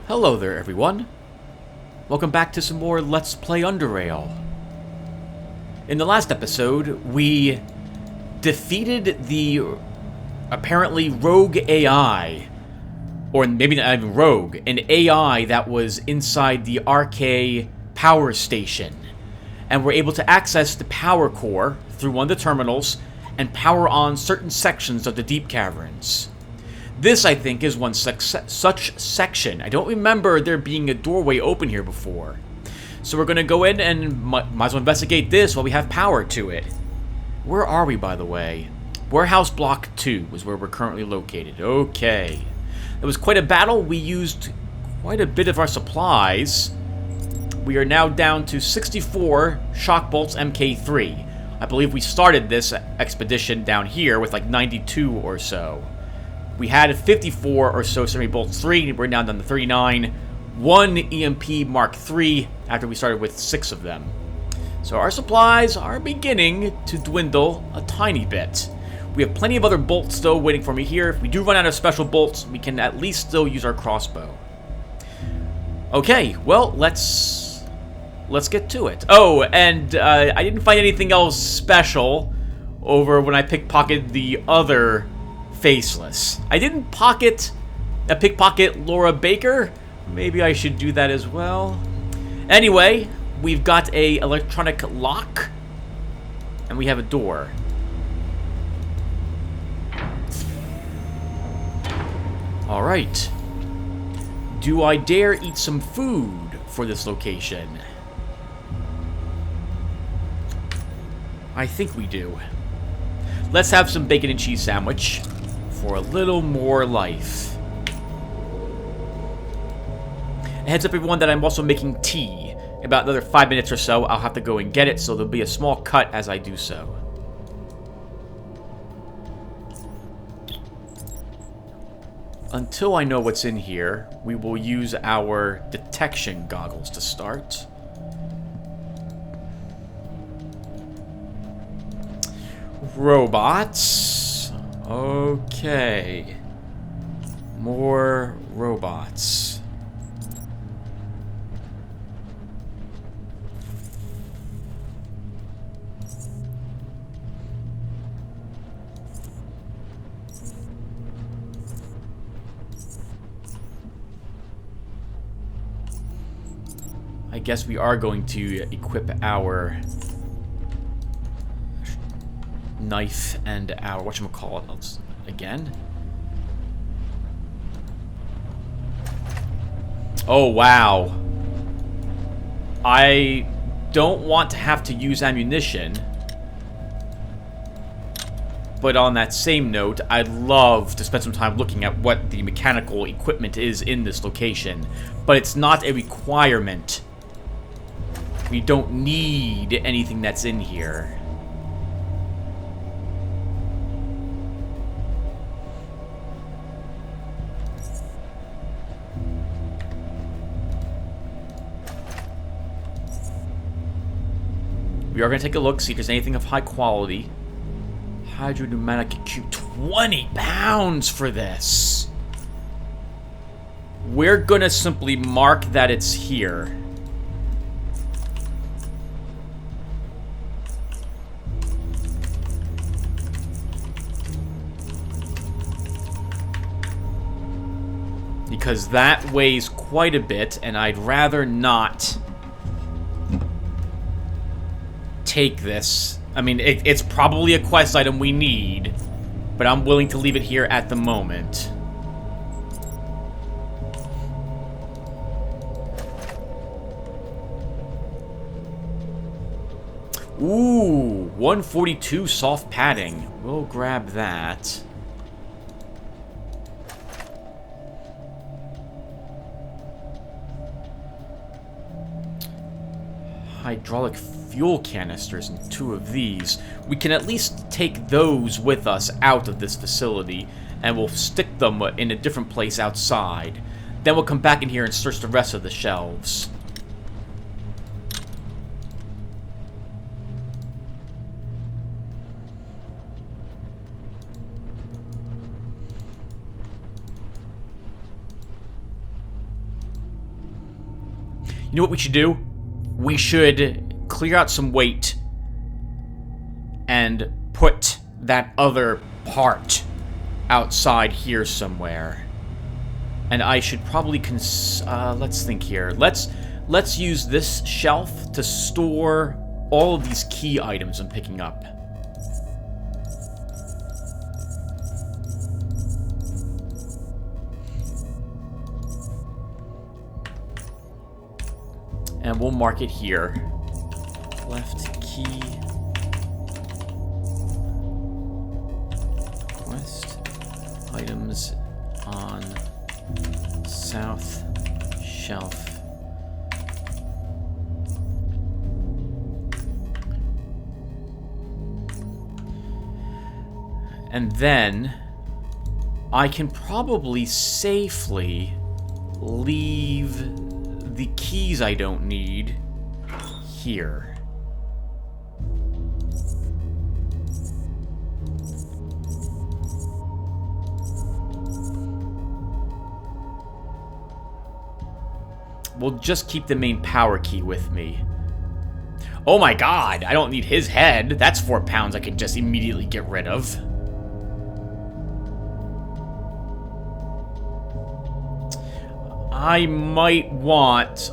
Hello there, everyone. Welcome back to some more Let's Play Underrail. In the last episode, we defeated the apparently rogue AI, or maybe not even rogue, an AI that was inside the RK power station, and we're able to access the power core through one of the terminals and power on certain sections of the deep caverns. This, I think, is one such section. I don't remember there being a doorway open here before. So we're going to go in and might as well investigate this while we have power to it. Where are we, by the way? Warehouse Block 2 is where we're currently located. Okay. It was quite a battle. We used quite a bit of our supplies. We are now down to 64 Shock Bolts MK3. I believe we started this expedition down here with like 92 or so. We had 54 or so Semi-Bolt 3, we're now down to 39. One EMP Mark III after we started with 6 of them. So our supplies are beginning to dwindle a tiny bit. We have plenty of other bolts still waiting for me here. If we do run out of special bolts, we can at least still use our crossbow. Okay, well, let's get to it. Oh, and I didn't find anything else special over when I pickpocketed the other Faceless. I didn't pickpocket Laura Baker. Maybe I should do that as well. Anyway, we've got a electronic lock, and we have a door. All right. Do I dare eat some food for this location? I think we do. Let's have some bacon and cheese sandwich for a little more life. A heads up, everyone, that I'm also making tea. In about another 5 minutes or so, I'll have to go and get it, so there'll be a small cut as I do so. Until I know what's in here, we will use our detection goggles to start. Robots. Okay. More robots. I guess we are going to equip our knife and our whatchamacallit again. Oh, wow. I don't want to have to use ammunition. But on that same note, I'd love to spend some time looking at what the mechanical equipment is in this location. But it's not a requirement. We don't need anything that's in here. We are going to take a look, see if there's anything of high quality. Hydropneumatic cube, 20 pounds for this. We're going to simply mark that it's here. Because that weighs quite a bit, and I'd rather not take this. I mean, it's probably a quest item we need, but I'm willing to leave it here at the moment. Ooh, 142 soft padding. We'll grab that. Hydraulic fuel canisters and 2 of these. We can at least take those with us out of this facility, and we'll stick them in a different place outside. Then we'll come back in here and search the rest of the shelves. You know what we should do? We should clear out some weight and put that other part outside here somewhere. And I should probably let's think here. Let's use this shelf to store all of these key items I'm picking up. And we'll mark it here. Left key. Quest items on south shelf. And then I can probably safely leave the keys I don't need here. We'll just keep the main power key with me. Oh my god, I don't need his head. That's 4 pounds I can just immediately get rid of. I might want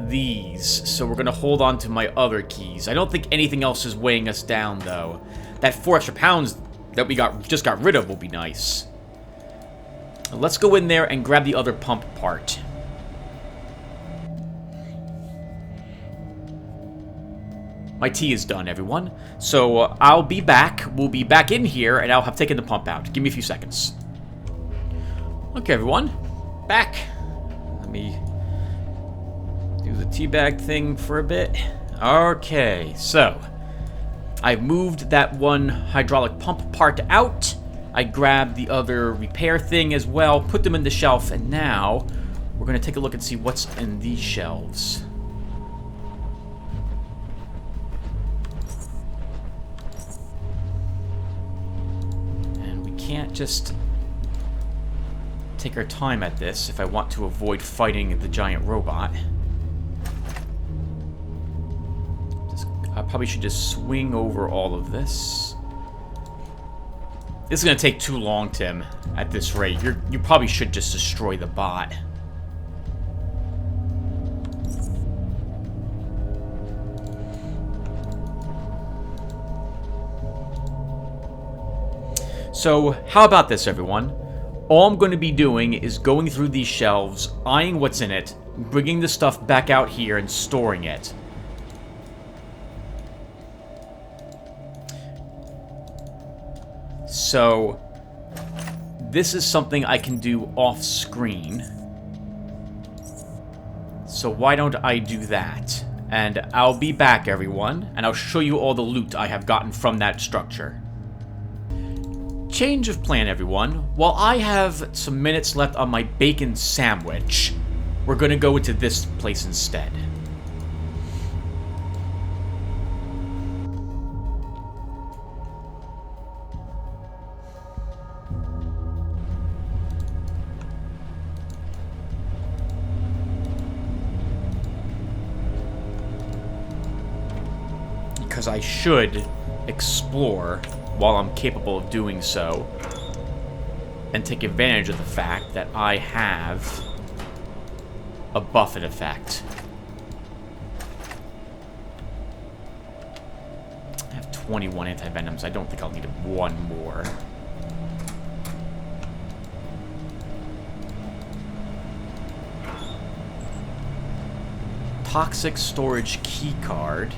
these, so we're going to hold on to my other keys. I don't think anything else is weighing us down, though. That 4 extra pounds that we just got rid of will be nice. Let's go in there and grab the other pump part. My tea is done, everyone. So I'll be back. We'll be back in here, and I'll have taken the pump out. Give me a few seconds. Okay, everyone. Back. Let me do the teabag thing for a bit. Okay, so I've moved that one hydraulic pump part out. I grabbed the other repair thing as well, put them in the shelf, and now we're going to take a look and see what's in these shelves. And we can't just take our time at this if I want to avoid fighting the giant robot. I probably should just swing over all of this. This is going to take too long, Tim, at this rate. You probably should just destroy the bot. So, how about this, everyone? All I'm going to be doing is going through these shelves, eyeing what's in it, bringing the stuff back out here and storing it. So, this is something I can do off-screen. So why don't I do that? And I'll be back, everyone, and I'll show you all the loot I have gotten from that structure. Change of plan, everyone. While I have some minutes left on my bacon sandwich, we're going to go into this place instead. Because I should explore while I'm capable of doing so, and take advantage of the fact that I have a buffet effect. I have 21 anti-venoms. I don't think I'll need one more. Toxic storage key card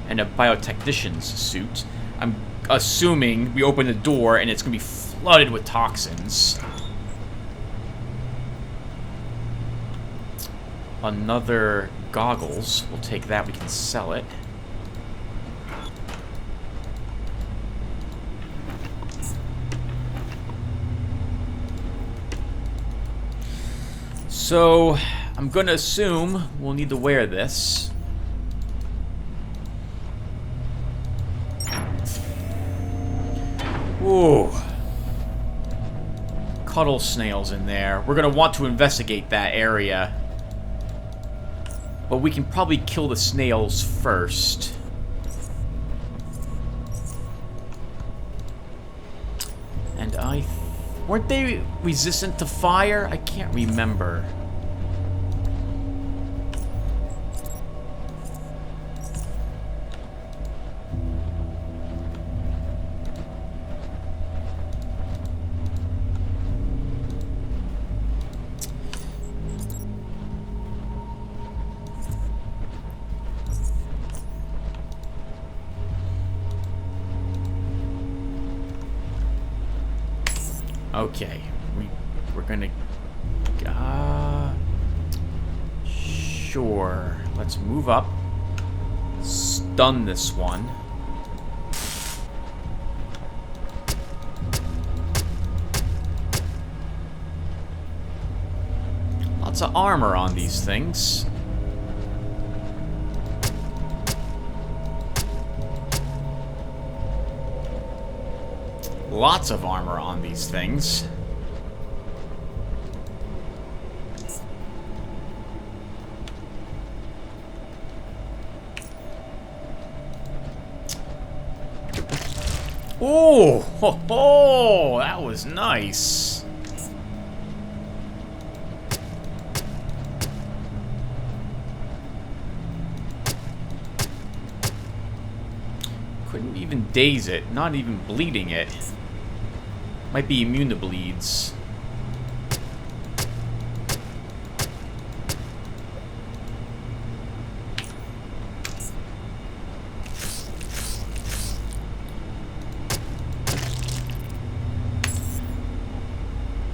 and a biotechnician's suit. I'm assuming we open the door and it's going to be flooded with toxins. Another goggles. We'll take that. We can sell it. So, I'm going to assume we'll need to wear this. Ooh. Cuddle snails in there. We're going to want to investigate that area. But we can probably kill the snails first. And weren't they resistant to fire? I can't remember. Okay, we're gonna... sure. Let's move up. Stun this one. Lots of armor on these things. Lots of armor on these things. Oh, ho, ho, that was nice. Couldn't even daze it, not even bleeding it. Might be immune to bleeds.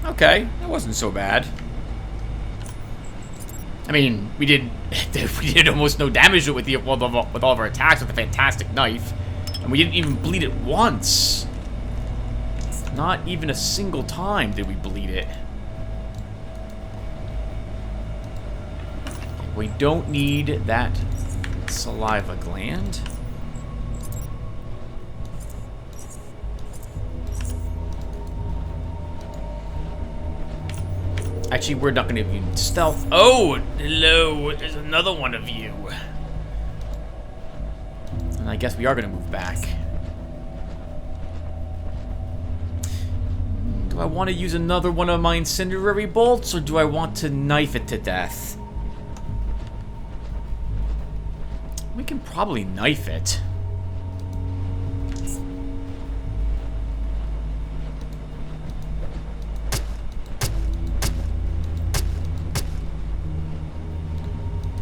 Okay, that wasn't so bad. I mean, we did almost no damage with all of our attacks with the fantastic knife, and we didn't even bleed it once. Not even a single time did we bleed it. We don't need that saliva gland. Actually, we're not going to even stealth. Oh, hello. There's another one of you. And I guess we are going to move back. Do I want to use another one of my incendiary bolts, or do I want to knife it to death? We can probably knife it.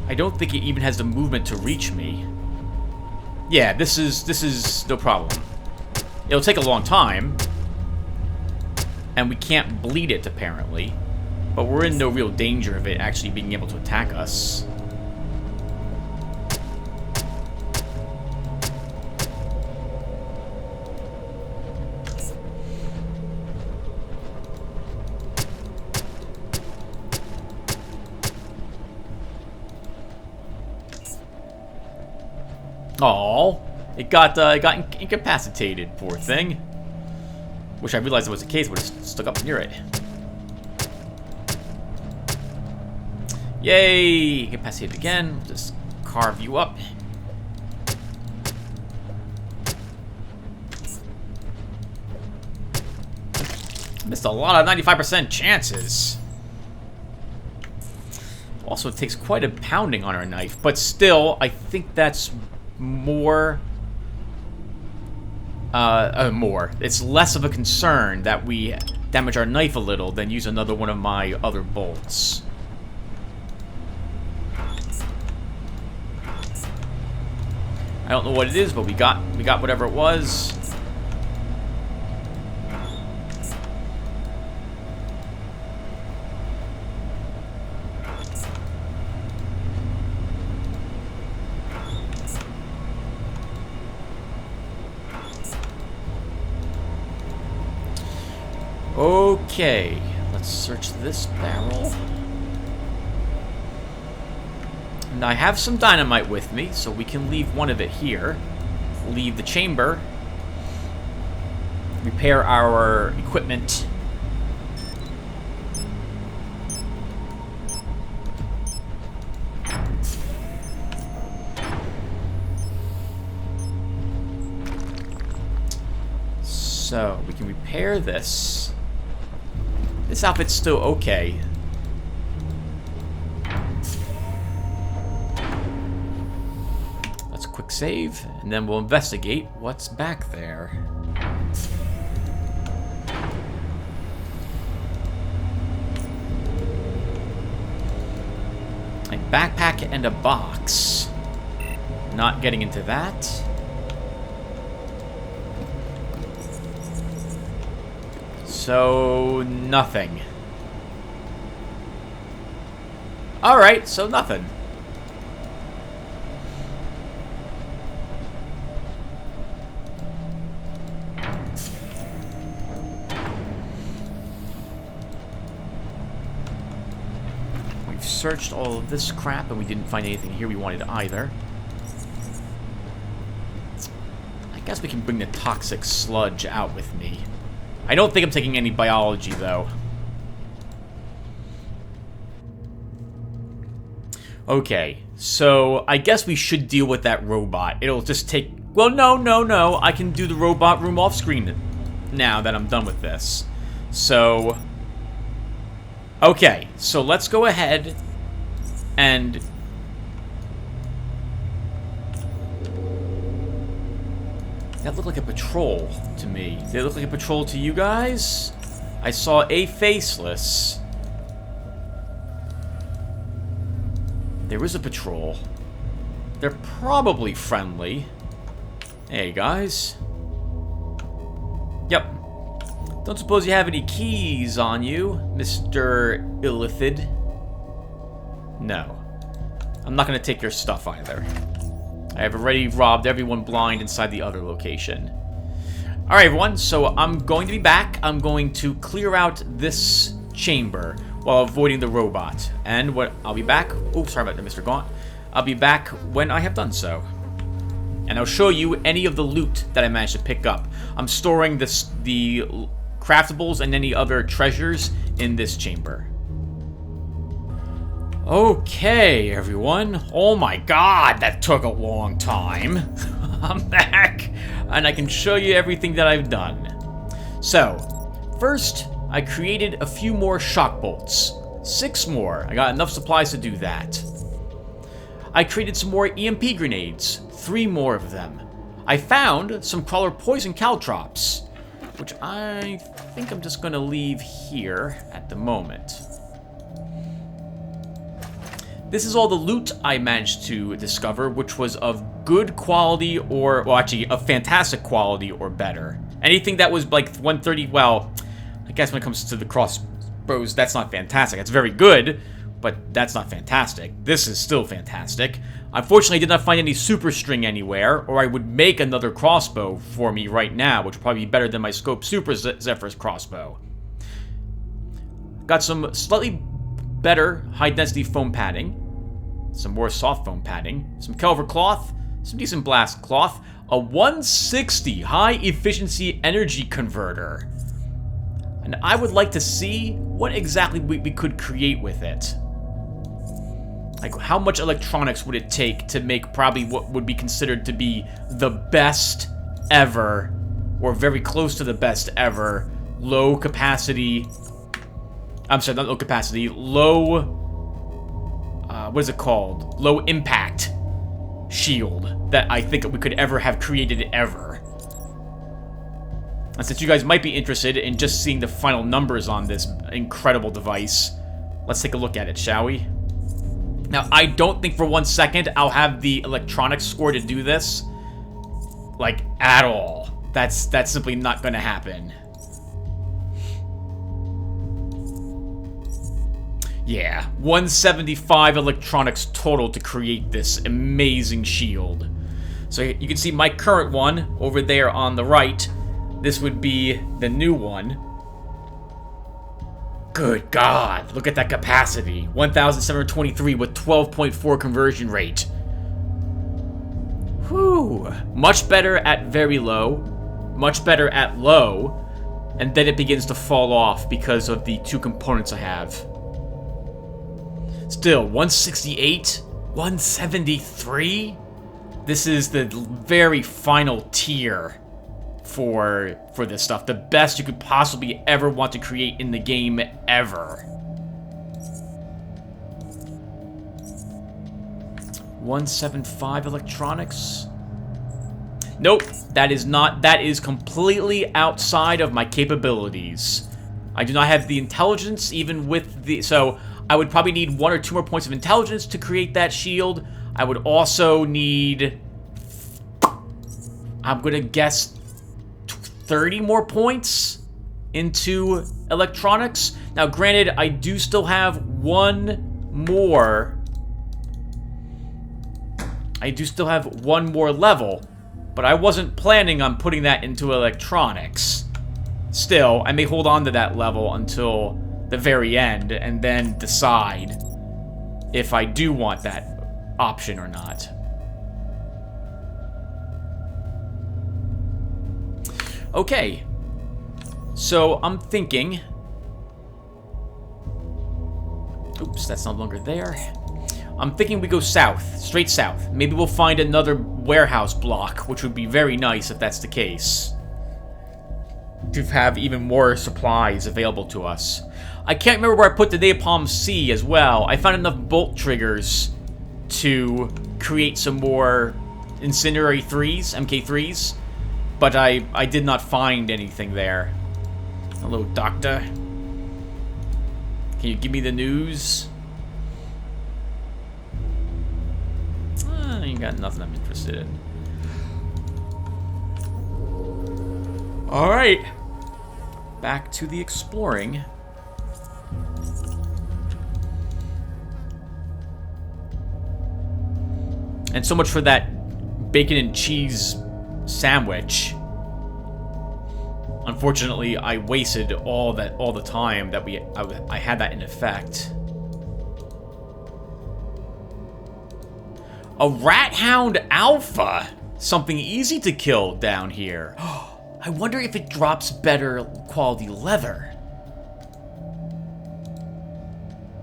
I don't think it even has the movement to reach me. Yeah, this is no problem. It'll take a long time. And we can't bleed it, apparently. But we're in no real danger of it actually being able to attack us. Oh, it got incapacitated, poor thing. Wish I realized it was the case, would have stuck up near it. Yay! Incapacitated again. Just carve you up. Missed a lot of 95% chances. Also, it takes quite a pounding on our knife, but still, I think that's more. It's less of a concern that we damage our knife a little than use another one of my other bolts. I don't know what it is, but we got whatever it was. Okay, let's search this barrel. And I have some dynamite with me, so we can leave one of it here. Leave the chamber. Repair our equipment. So, we can repair this. This outfit's still okay. Let's quick save, and then we'll investigate what's back there. A backpack and a box. Not getting into that. So, nothing. Alright, so nothing. We've searched all of this crap and we didn't find anything here we wanted either. I guess we can bring the toxic sludge out with me. I don't think I'm taking any biology, though. Okay, so I guess we should deal with that robot. It'll just take... Well, no. I can do the robot room off screen now that I'm done with this. So... Okay, so let's go ahead and... That looked like a patrol to me. Did it look like a patrol to you guys? I saw a faceless. There is a patrol. They're probably friendly. Hey, guys. Yep. Don't suppose you have any keys on you, Mr. Illithid? No. I'm not gonna take your stuff either. I have already robbed everyone blind inside the other location. Alright, everyone, so I'm going to be back. I'm going to clear out this chamber while avoiding the robot. And what I'll be back... Oh, sorry about that, Mr. Gaunt. I'll be back when I have done so. And I'll show you any of the loot that I managed to pick up. I'm storing the craftables and any other treasures in this chamber. Okay, everyone. Oh my god, that took a long time. I'm back, and I can show you everything that I've done. So, first, I created a few more shock bolts. 6 more. I got enough supplies to do that. I created some more EMP grenades. 3 more of them. I found some crawler poison caltrops, which I think I'm just going to leave here at the moment. This is all the loot I managed to discover, which was of good quality or, well, actually, of fantastic quality or better. Anything that was like 130, well, I guess when it comes to the crossbows, that's not fantastic. It's very good, but that's not fantastic. This is still fantastic. Unfortunately, I did not find any super string anywhere, or I would make another crossbow for me right now, which would probably be better than my Scope Super Zephyrus crossbow. Got some slightly better high-density foam padding, some more soft foam padding, some Kelver cloth, some decent blast cloth, a 160 high-efficiency energy converter. And I would like to see what exactly we could create with it. Like, how much electronics would it take to make probably what would be considered to be the best ever, or very close to the best ever, low capacity... I'm sorry, not low capacity, low, what is it called? Low impact shield that I think we could ever have created ever. And since you guys might be interested in just seeing the final numbers on this incredible device, let's take a look at it, shall we? Now, I don't think for 1 second I'll have the electronics score to do this, like, at all. That's simply not gonna happen. Yeah, 175 electronics total to create this amazing shield. So you can see my current one over there on the right. This would be the new one. Good God, look at that capacity. 1,723 with 12.4 conversion rate. Whew. Much better at very low, much better at low, and then it begins to fall off because of the 2 components I have. Still, 168, 173. This is the very final tier for this stuff. The best you could possibly ever want to create in the game ever. 175 electronics. Nope, that is completely outside of my capabilities. I do not have the intelligence, even with the... So, I would probably need 1 or 2 more points of intelligence to create that shield. I would also need... I'm gonna guess 30 more points into electronics. Now, granted, I do still have one more... level, but I wasn't planning on putting that into electronics. Still, I may hold on to that level until the very end and then decide if I do want that option or not. Okay, so I'm thinking... Oops, that's no longer there. I'm thinking we go south, straight south. Maybe we'll find another warehouse block, which would be very nice if that's the case. To have even more supplies available to us. I can't remember where I put the Napalm C as well. I found enough bolt triggers to create some more Incendiary 3s, MK3s, but I did not find anything there. Hello, Doctor. Can you give me the news? You got nothing I'm interested in. Alright. Back to the exploring. And so much for that bacon and cheese sandwich. Unfortunately, I wasted all the time that I had that in effect. A Rat Hound Alpha! Something easy to kill down here. I wonder if it drops better quality leather.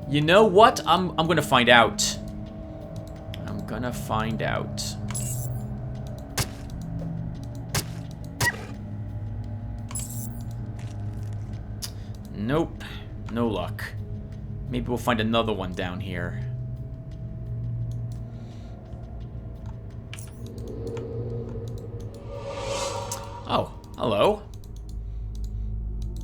You know what? I'm gonna find out. I'm gonna find out. Nope. No luck. Maybe we'll find another one down here. Oh, hello.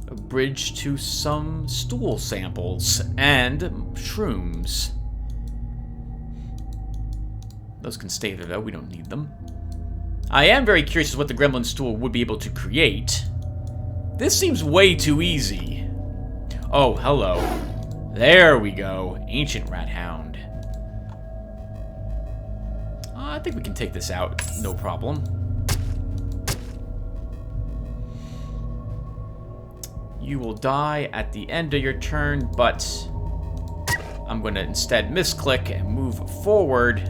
A bridge to some stool samples and shrooms. Those can stay there, though. We don't need them. I am very curious as to what the gremlin stool would be able to create. This seems way too easy. Oh, hello. There we go. Ancient Rat Hound. I think we can take this out. No problem. You will die at the end of your turn, but I'm going to instead misclick and move forward.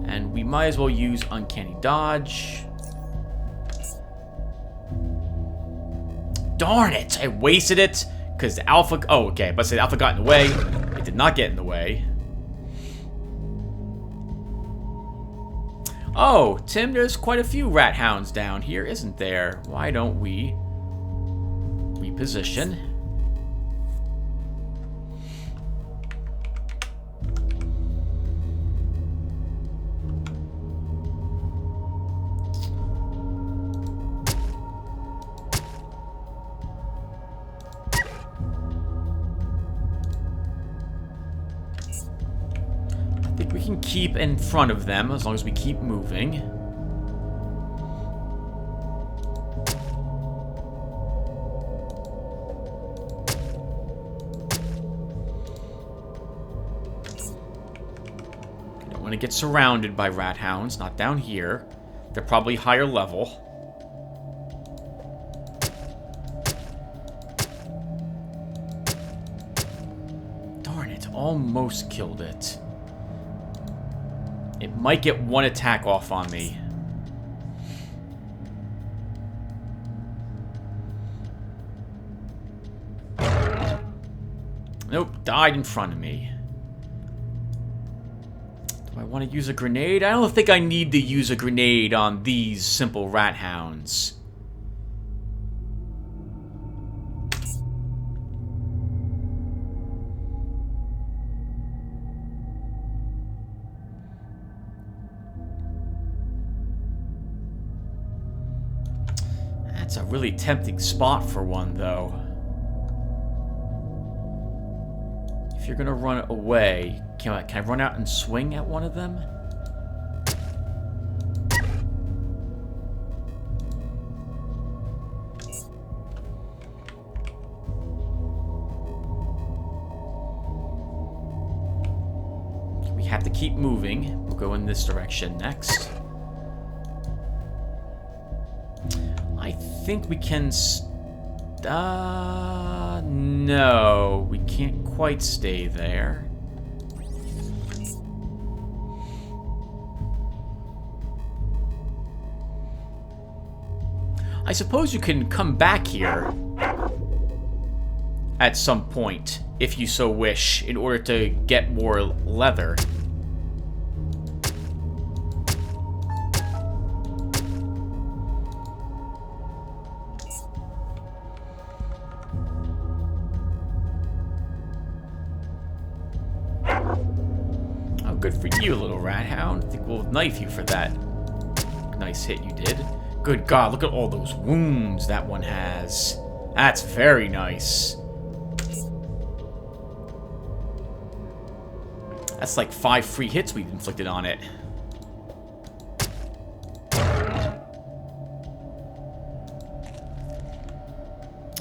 And we might as well use Uncanny Dodge. Darn it! I wasted it because the Alpha... Oh, okay. But say the Alpha got in the way. It did not get in the way. Oh, Tim, there's quite a few Rat Hounds down here, isn't there? Why don't we... reposition. I think we can keep in front of them as long as we keep moving. To get surrounded by rat hounds, not down here. They're probably higher level. Darn it, almost killed it. It might get one attack off on me. Nope, died in front of me. Do I want to use a grenade? I don't think I need to use a grenade on these simple rat hounds. It's a really tempting spot for one, though. If you're gonna run away, can I run out and swing at one of them? We have to keep moving. We'll go in this direction next. I think we can... no, we can't quite stay there. I suppose you can come back here at some point, if you so wish, in order to get more leather. Good for you, little rat hound. I think we'll knife you for that nice hit you did. Good God, look at all those wounds that one has. That's very nice. That's like 5 free hits we've inflicted on it.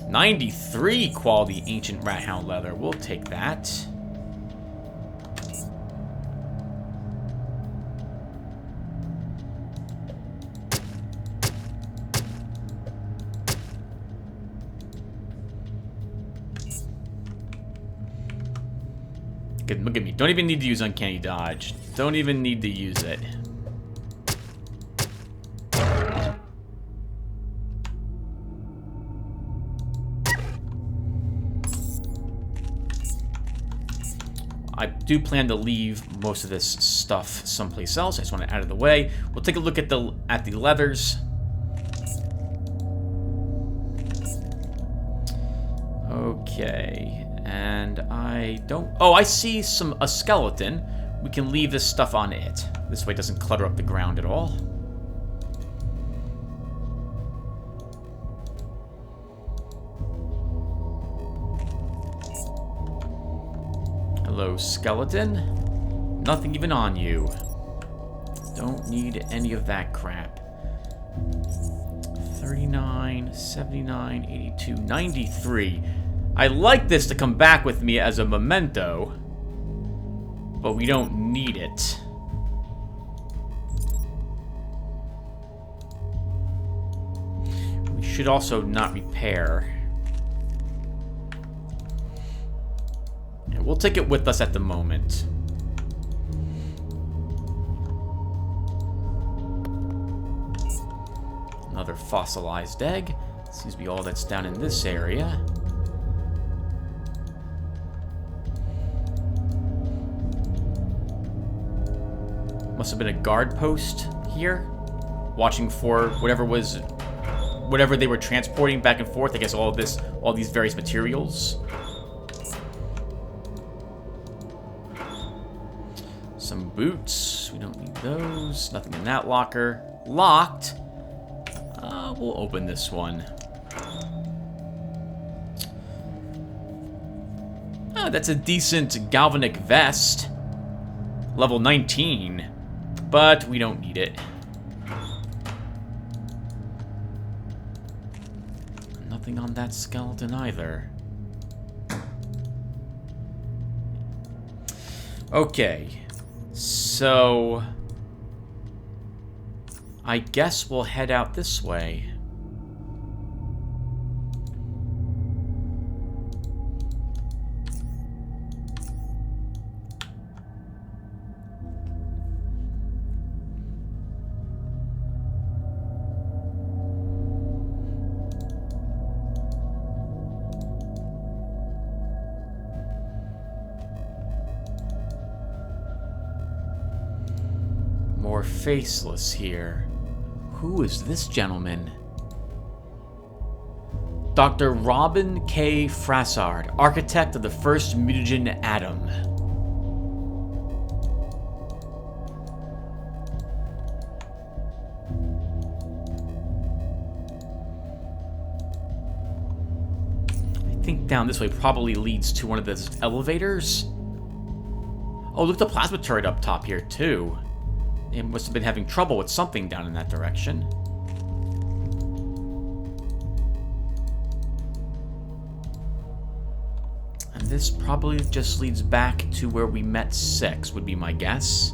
$93 quality ancient rat hound leather. We'll take that. Look at me. Don't even need to use Uncanny Dodge. Don't even need to use it. I do plan to leave most of this stuff someplace else. I just want it out of the way. We'll take a look at the leathers. Okay. And I don't... Oh, I see a skeleton. We can leave this stuff on it. This way it doesn't clutter up the ground at all. Hello, skeleton. Nothing even on you. Don't need any of that crap. 39, 79, 82, 93... I like this to come back with me as a memento, but we don't need it. We should also not repair. Yeah, we'll take it with us at the moment. Another fossilized egg. Seems to be all that's down in this area. Must have been a guard post here, watching for whatever they were transporting back and forth. I guess all these various materials. Some boots. We don't need those. Nothing in that locker. Locked. We'll open this one. That's a decent galvanic vest. Level 19. But we don't need it. Nothing on that skeleton either. Okay. So I guess we'll head out this way. More faceless here. Who is this gentleman? Dr. Robin K. Frassard, architect of the first mutagen atom. think down this way probably leads to one of those elevators. Oh, look at the plasma turret up top here, too. It must have been having trouble with something down in that direction. And this probably just leads back to where we met 6, would be my guess.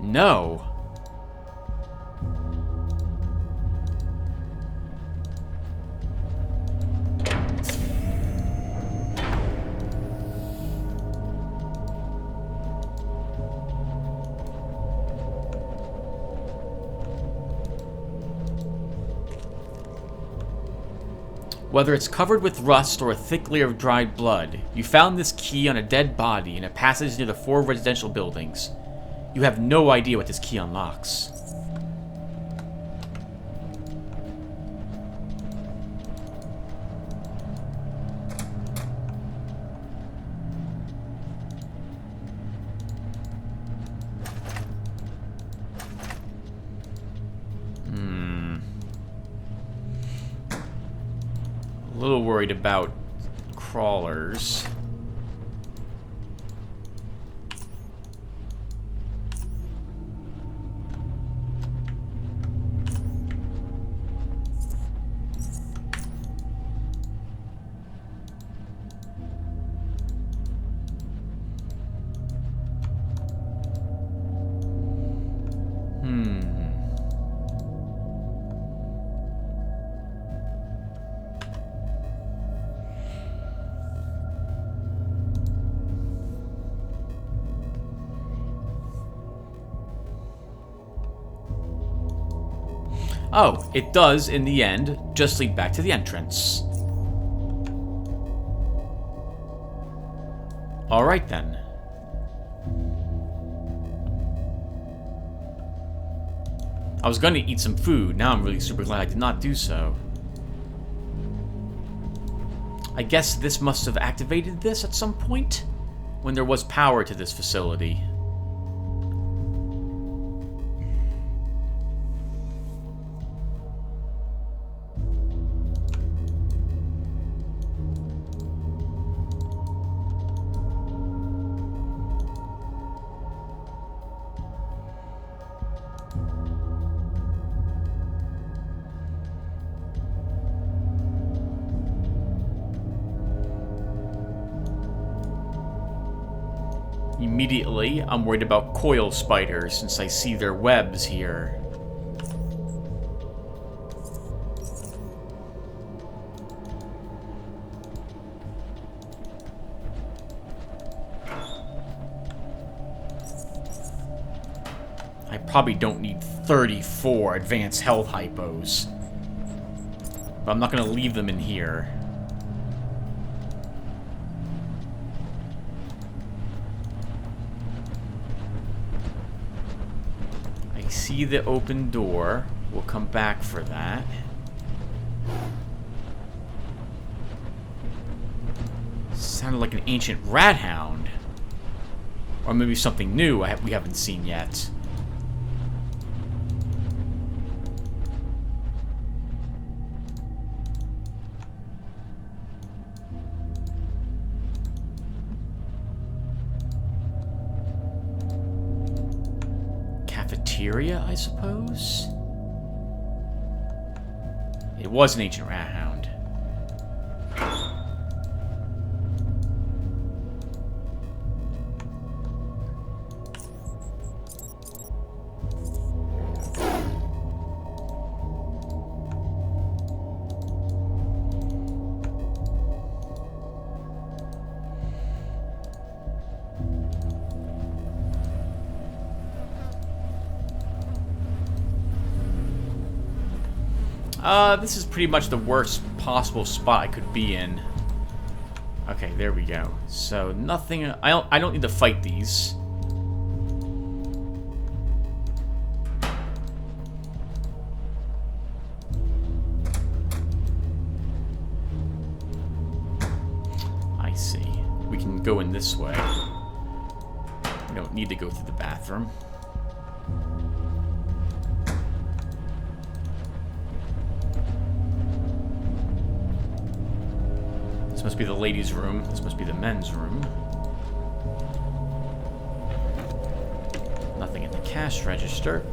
No. Whether it's covered with rust or a thick layer of dried blood, you found this key on a dead body in a passage near the 4 residential buildings. You have no idea what this key unlocks. A little worried about crawlers. Oh, it does, in the end, just lead back to the entrance. Alright then. I was gonna eat some food, now I'm really super glad I did not do so. I guess this must have activated this at some point, when there was power to this facility. Immediately, I'm worried about coil spiders since I see their webs here. I probably don't need 34 advanced health hypos, but I'm not going to leave them in here. See the open door. We'll come back for that. Sounded like an ancient rat hound. Or maybe something new we haven't seen yet. Cafeteria, I suppose? It was an ancient rat hound. This is pretty much the worst possible spot I could be in. Okay, there we go. So nothing. I don't need to fight these. I see. We can go in this way. We don't need to go through the bathroom. must be the ladies' room. This must be the men's room. Nothing in the cash register.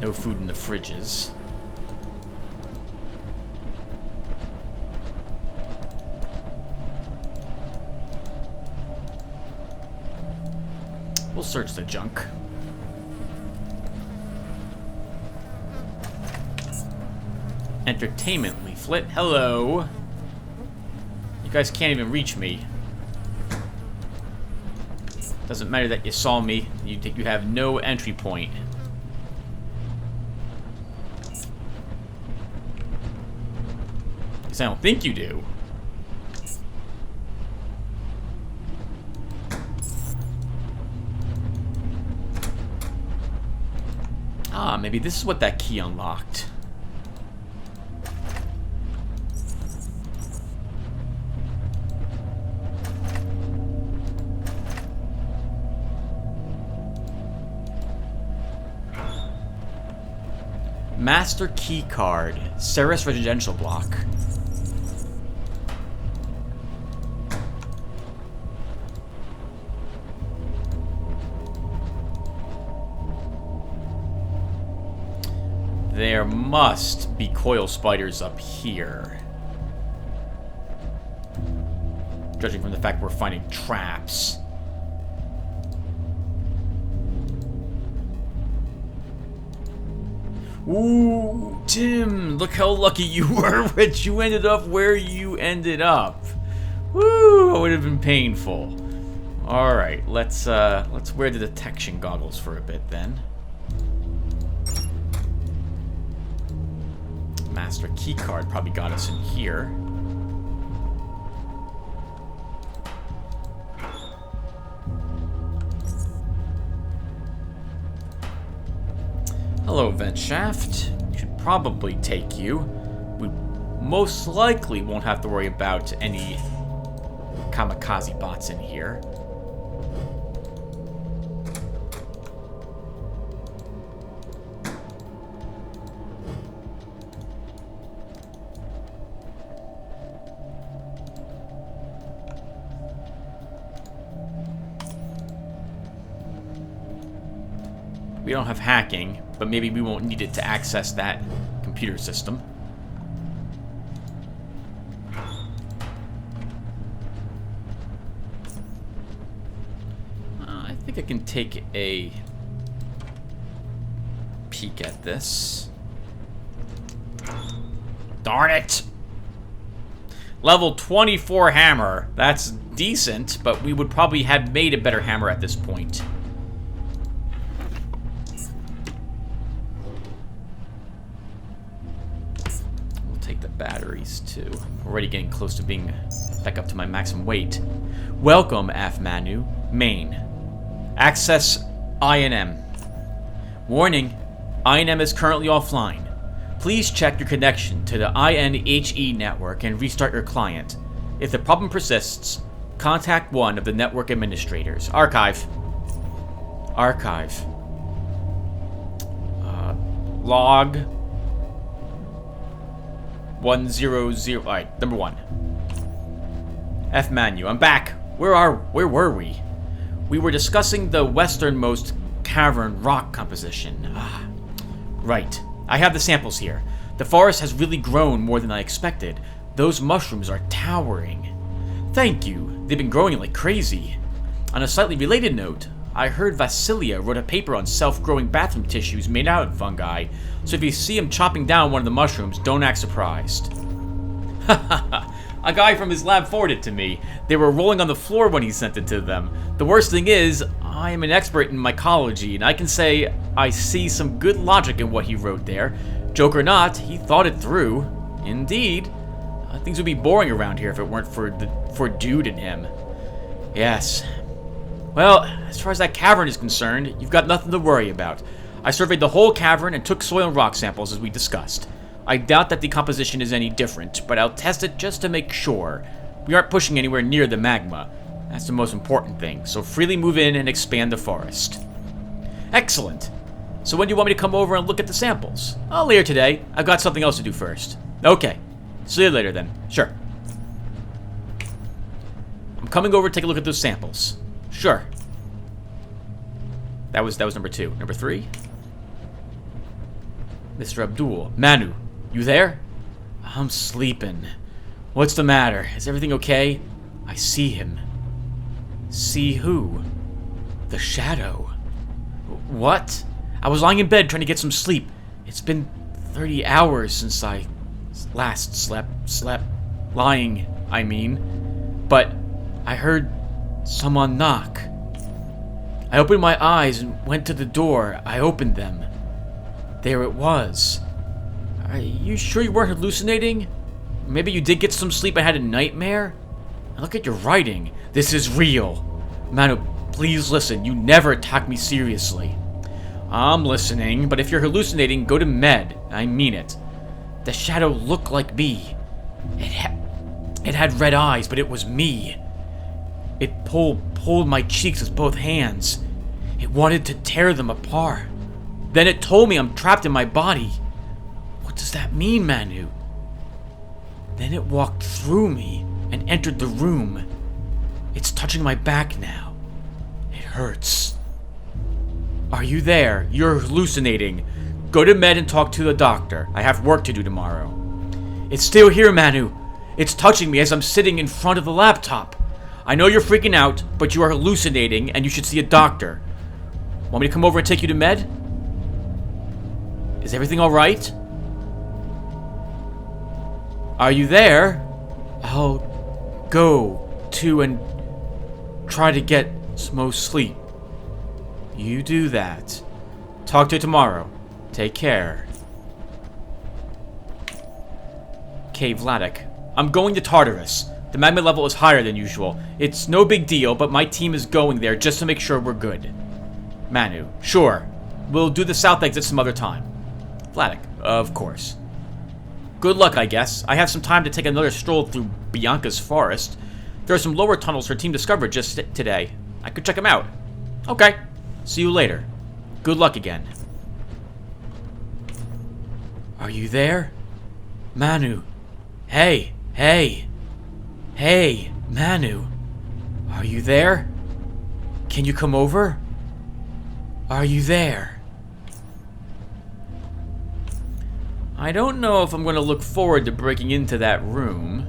No food in the fridges. We'll search the junk. Entertainment leaflet. Hello. You guys can't even reach me. Doesn't matter that you saw me. You have no entry point. Because I don't think you do. Ah, maybe this is what that key unlocked. Master key card. Ceres residential block. There must be coil spiders up here. Judging from the fact we're finding traps. Ooh, Tim, look how lucky you were that you ended up where you ended up. Woo, it would have been painful. Alright, let's wear the detection goggles for a bit then. Master keycard probably got us in here. Hello, vent shaft. Should probably take you. We most likely won't have to worry about any kamikaze bots in here. We don't have hacking, but maybe we won't need it to access that computer system. I think I can take a peek at this. Darn it! Level 24 hammer. That's decent, but we would probably have made a better hammer at this point. Batteries too. Already getting close to being back up to my maximum weight. Welcome, Afmanu. Main. Access INM. Warning. INM is currently offline. Please check your connection to the INHE network and restart your client. If the problem persists, contact one of the network administrators. Archive. Archive. Log 100. Alright, number 1. F Manu, I'm back. Where were we? We were discussing the westernmost cavern rock composition. Ah, right. I have the samples here. The forest has really grown more than I expected. Those mushrooms are towering. Thank you. They've been growing like crazy. On a slightly related note, I heard Vasilia wrote a paper on self-growing bathroom tissues made out of fungi, so if you see him chopping down one of the mushrooms, don't act surprised. A guy from his lab forwarded it to me. They were rolling on the floor when he sent it to them. The worst thing is, I am an expert in mycology, and I can say I see some good logic in what he wrote there. Joke or not, he thought it through. Indeed. Things would be boring around here if it weren't for Dude and him. Yes. Well, as far as that cavern is concerned, you've got nothing to worry about. I surveyed the whole cavern and took soil and rock samples as we discussed. I doubt that decomposition is any different, but I'll test it just to make sure. We aren't pushing anywhere near the magma. That's the most important thing, so freely move in and expand the forest. Excellent. So when do you want me to come over and look at the samples? Later today. I've got something else to do first. Okay. See you later, then. Sure. I'm coming over to take a look at those samples. Sure. That was number 2. Number 3? Mr. Abdul. Manu, you there? I'm sleeping. What's the matter? Is everything okay? I see him. See who? The shadow. What? I was lying in bed trying to get some sleep. It's been 30 hours since I last slept. Lying, I mean. But I heard someone knock. I opened my eyes and went to the door. I opened them. There it was. Are you sure you weren't hallucinating? Maybe you did get some sleep and had a nightmare? And look at your writing. This is real. Manu, please listen. You never attacked me seriously. I'm listening, but if you're hallucinating, go to med. I mean it. The shadow looked like me. It had red eyes, but it was me. It pulled my cheeks with both hands. It wanted to tear them apart. Then it told me I'm trapped in my body. What does that mean, Manu? Then it walked through me and entered the room. It's touching my back now. It hurts. Are you there? You're hallucinating. Go to med and talk to the doctor. I have work to do tomorrow. It's still here, Manu. It's touching me as I'm sitting in front of the laptop. I know you're freaking out, but you are hallucinating and you should see a doctor. Want me to come over and take you to med? Is everything alright? Are you there? I'll go to and try to get some more sleep. You do that. Talk to you tomorrow. Take care. Okay, Vladik. I'm going to Tartarus. The magma level is higher than usual. It's no big deal, but my team is going there just to make sure we're good. Manu. Sure. We'll do the south exit some other time. Vladik. Of course. Good luck, I guess. I have some time to take another stroll through Bianca's forest. There are some lower tunnels her team discovered just today. I could check them out. Okay. See you later. Good luck again. Are you there? Manu. Hey. Hey, Manu. Are you there? Can you come over? Are you there? I don't know if I'm going to look forward to breaking into that room.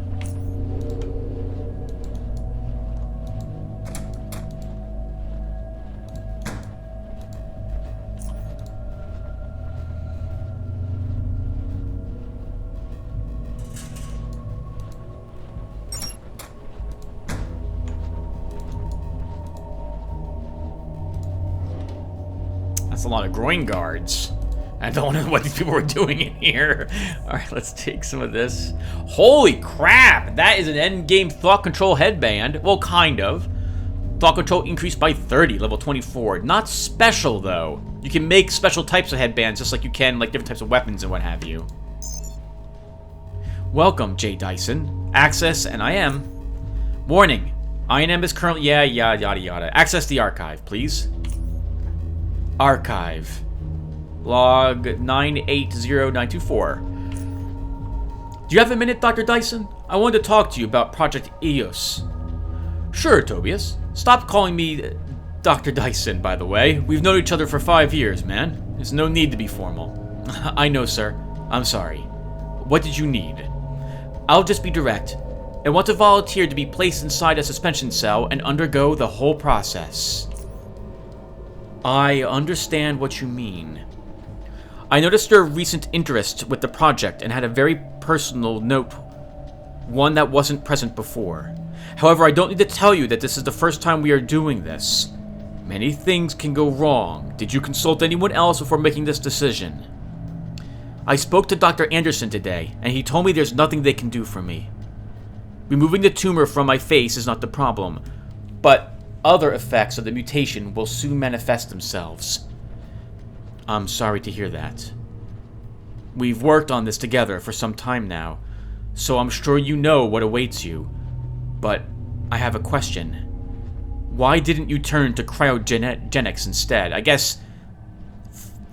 That's a lot of groin guards. I don't know what these people were doing in here. Alright, let's take some of this. Holy crap! That is an endgame thought control headband. Well, kind of. Thought control increased by 30, level 24. Not special, though. You can make special types of headbands just like you can like different types of weapons and what have you. Welcome, J. Dyson. Access, and I am. Warning. INM is currently... Yeah, yada yada. Access the archive, please. Archive. Log 980924. Do you have a minute, Dr. Dyson? I wanted to talk to you about Project EOS. Sure, Tobias. Stop calling me Dr. Dyson, by the way. We've known each other for 5 years, man. There's no need to be formal. I know, sir. I'm sorry. What did you need? I'll just be direct. I want to volunteer to be placed inside a suspension cell and undergo the whole process. I understand what you mean. I noticed your recent interest with the project and had a very personal note, one that wasn't present before. However, I don't need to tell you that this is the first time we are doing this. Many things can go wrong. Did you consult anyone else before making this decision? I spoke to Dr. Anderson today, and he told me there's nothing they can do for me. Removing the tumor from my face is not the problem, but other effects of the mutation will soon manifest themselves. I'm sorry to hear that. We've worked on this together for some time now, so I'm sure you know what awaits you. But I have a question. Why didn't you turn to cryogenics instead? I guess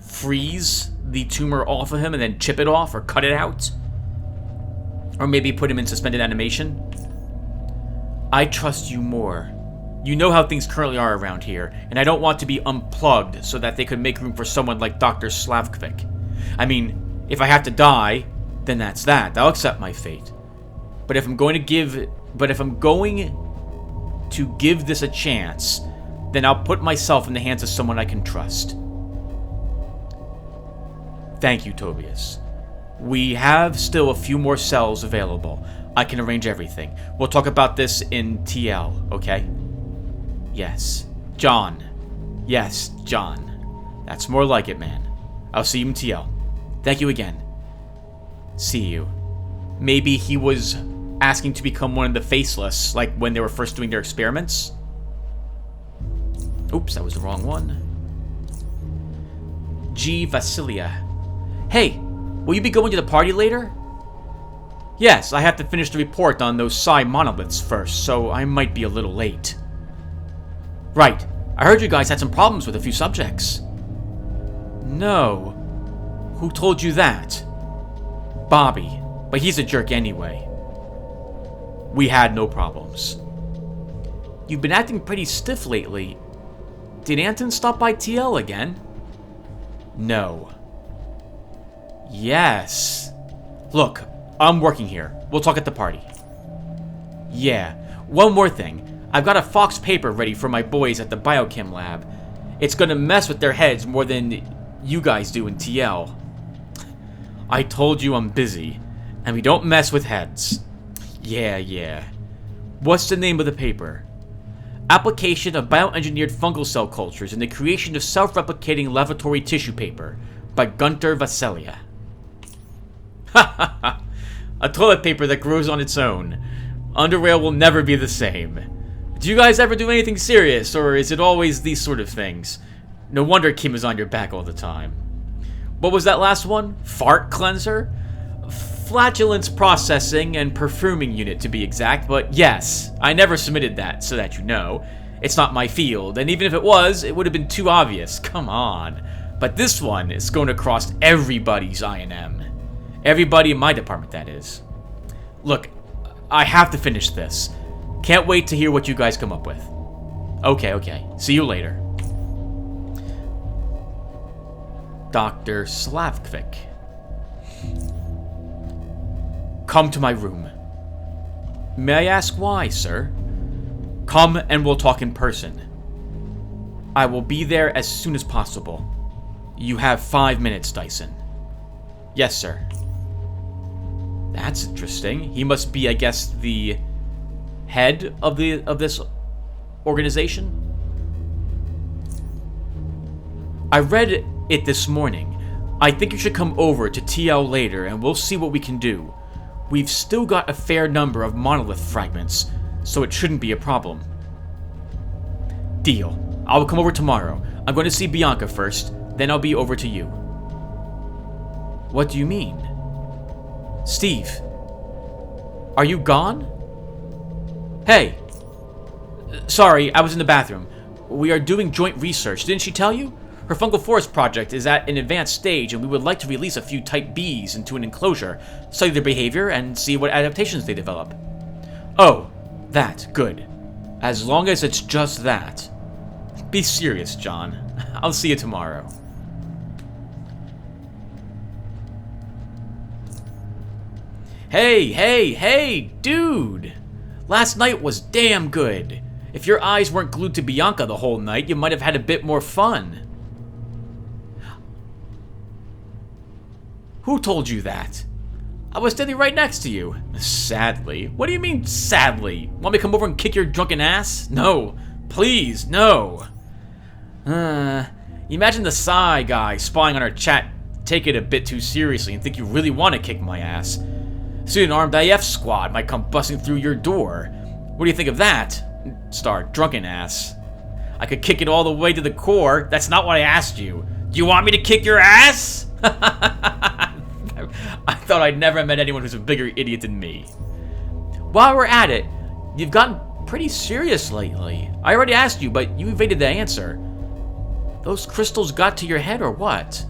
freeze the tumor off of him and then chip it off or cut it out? Or maybe put him in suspended animation. I trust you more. You know how things currently are around here, and I don't want to be unplugged so that they could make room for someone like Dr. Slavkovich. I mean, if I have to die, then that's that. I'll accept my fate. But if I'm going to give this a chance, then I'll put myself in the hands of someone I can trust. Thank you, Tobias. We have still a few more cells available. I can arrange everything. We'll talk about this in TL, okay? Yes. John. Yes, John. That's more like it, man. I'll see you in TL. Thank you again. See you. Maybe he was asking to become one of the faceless, like when they were first doing their experiments? Oops, that was the wrong one. G. Vasilia. Hey, will you be going to the party later? Yes, I have to finish the report on those psi monoliths first, so I might be a little late. Right. I heard you guys had some problems with a few subjects. No. Who told you that? Bobby. But he's a jerk anyway. We had no problems. You've been acting pretty stiff lately. Did Anton stop by TL again? No. Yes. Look, I'm working here. We'll talk at the party. Yeah. One more thing. I've got a Fox paper ready for my boys at the biochem lab. It's gonna mess with their heads more than you guys do in TL. I told you I'm busy, and we don't mess with heads. Yeah. What's the name of the paper? Application of Bioengineered Fungal Cell Cultures in the Creation of Self-Replicating Lavatory Tissue Paper by Gunter Vasilia. Ha ha ha! A toilet paper that grows on its own. Underrail will never be the same. Do you guys ever do anything serious, or is it always these sort of things? No wonder Kim is on your back all the time. What was that last one? Fart cleanser? Flatulence processing and perfuming unit to be exact, but yes, I never submitted that, so that you know. It's not my field, and even if it was, it would have been too obvious. Come on. But this one is going to cross everybody's I&M. Everybody in my department, that is. Look, I have to finish this. Can't wait to hear what you guys come up with. Okay. See you later. Dr. Slavkovich. Come to my room. May I ask why, sir? Come and we'll talk in person. I will be there as soon as possible. You have 5 minutes, Dyson. Yes, sir. That's interesting. He must be, I guess, the head of this organization? I read it this morning. I think you should come over to TL later and we'll see what we can do. We've still got a fair number of monolith fragments, so it shouldn't be a problem. Deal. I'll come over tomorrow. I'm going to see Bianca first, then I'll be over to you. What do you mean? Steve, are you gone? Hey. Sorry, I was in the bathroom. We are doing joint research. Didn't she tell you? Her fungal forest project is at an advanced stage, and we would like to release a few type Bs into an enclosure, study their behavior, and see what adaptations they develop. Oh, that. Good. As long as it's just that. Be serious, John. I'll see you tomorrow. Hey, dude! Last night was damn good. If your eyes weren't glued to Bianca the whole night, you might have had a bit more fun. Who told you that? I was standing right next to you. Sadly. What do you mean, sadly? Want me to come over and kick your drunken ass? No. Please, no. Imagine the Psy guy spying on our chat take it a bit too seriously and think you really want to kick my ass. Soon an armed AF squad might come busting through your door. What do you think of that? Star drunken ass. I could kick it all the way to the core. That's not what I asked you. Do you want me to kick your ass? I thought I'd never met anyone who's a bigger idiot than me. While we're at it, you've gotten pretty serious lately. I already asked you, but you evaded the answer. Those crystals got to your head or what?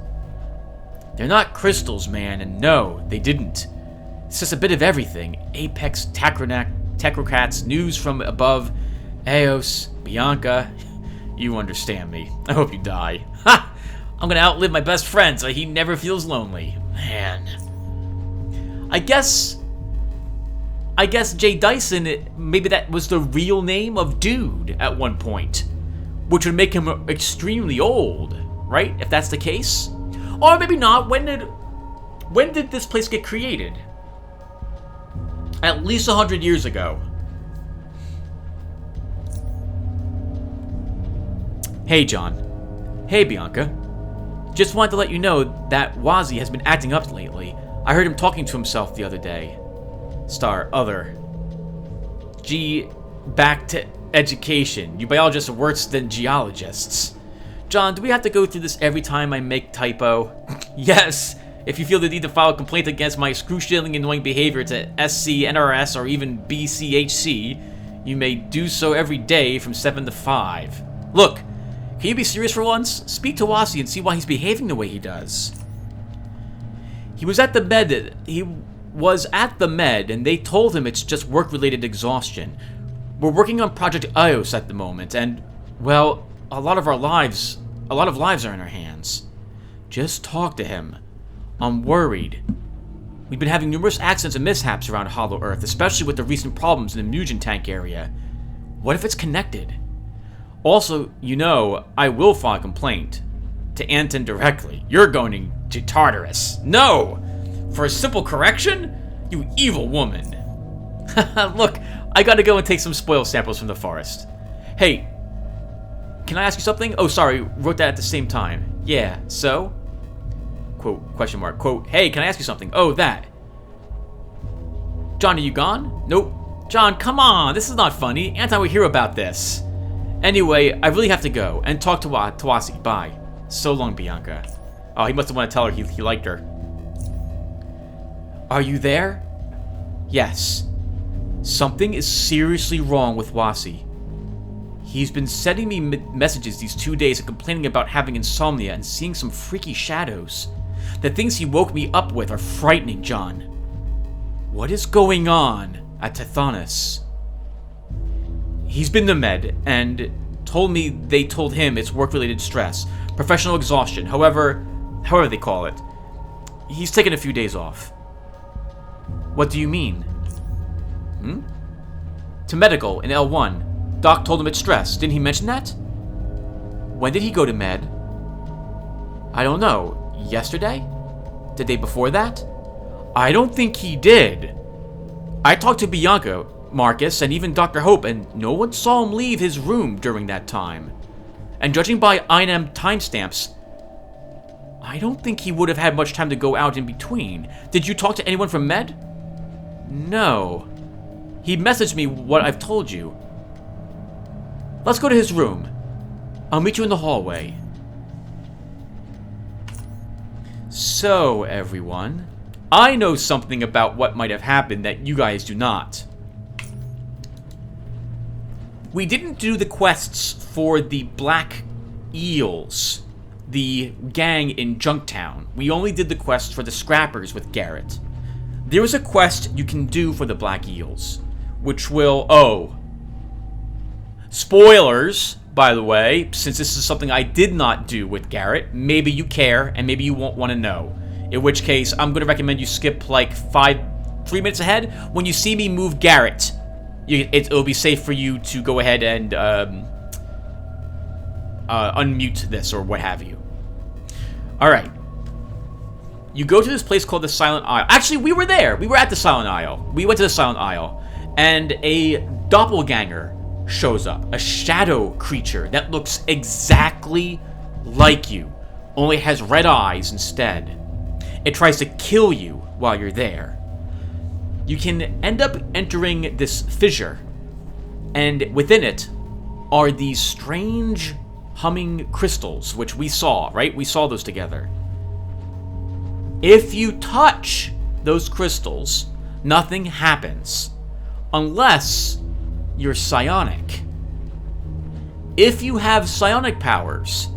They're not crystals, man, and no, they didn't. It's just a bit of everything. Apex, technocrats, news from above, Eos, Bianca. You understand me. I hope you die. Ha! I'm gonna outlive my best friend so he never feels lonely. Man. I guess Jay Dyson, maybe that was the real name of Dude at one point, which would make him extremely old, right? If that's the case. Or maybe not. When did this place get created? At least 100 years ago. Hey, John. Hey, Bianca. Just wanted to let you know that Wazzy has been acting up lately. I heard him talking to himself the other day. Other. G, back to education. You biologists are worse than geologists. John, do we have to go through this every time I make typo? Yes. If you feel the need to file a complaint against my excruciating annoying behavior to SC, NRS, or even BCHC, you may do so every day from 7 to 5. Look, can you be serious for once? Speak to Wasi and see why he's behaving the way he does. He was at the med, and they told him it's just work-related exhaustion. We're working on Project Ios at the moment, and, well, a lot of lives are in our hands. Just talk to him. I'm worried. We've been having numerous accidents and mishaps around Hollow Earth, especially with the recent problems in the Mugen tank area. What if it's connected? Also, you know, I will file a complaint to Anton directly. You're going to Tartarus. No! For a simple correction? You evil woman. Look, I gotta go and take some spoil samples from the forest. Hey, can I ask you something? Oh, sorry, wrote that at the same time. Yeah, so? Quote, question mark, quote, hey, can I ask you something? Oh, that. John, are you gone? Nope. John, come on, this is not funny. Anton will hear about this. Anyway, I really have to go and talk to Tawasi. Bye. So long, Bianca. Oh, he must have wanted to tell her he liked her. Are you there? Yes. Something is seriously wrong with Wasi. He's been sending me messages these 2 days and complaining about having insomnia and seeing some freaky shadows. The things he woke me up with are frightening, John. What is going on at Tithonus? He's been to med and told me they told him it's work-related stress, professional exhaustion, however they call it. He's taken a few days off. What do you mean? To medical in L1. Doc told him it's stress. Didn't he mention that? When did he go to med? I don't know. Yesterday? The day before that? I don't think he did. I talked to Bianca, Marcus, and even Dr. Hope, and no one saw him leave his room during that time. And judging by INM timestamps, I don't think he would have had much time to go out in between. Did you talk to anyone from med? No. He messaged me what I've told you. Let's go to his room. I'll meet you in the hallway. So, everyone, I know something about what might have happened that you guys do not. We didn't do the quests for the Black Eels, the gang in Junktown. We only did the quest for the Scrappers with Garrett. There is a quest you can do for the Black Eels, which will... spoilers, by the way, since this is something I did not do with Garrett. Maybe you care, and maybe you won't want to know. In which case, I'm going to recommend you skip like 3 minutes ahead. When you see me move Garrett, it'll be safe for you to go ahead and unmute this or what have you. Alright. You go to this place called the Silent Isle. Actually, we were there. We were at the Silent Isle. We went to the Silent Isle. And a doppelganger shows up. A shadow creature that looks exactly like you, only has red eyes instead. It tries to kill you while you're there. You can end up entering this fissure, and within it are these strange humming crystals, which we saw, right? We saw those together. If you touch those crystals, nothing happens, unless you're psionic. If you have psionic powers,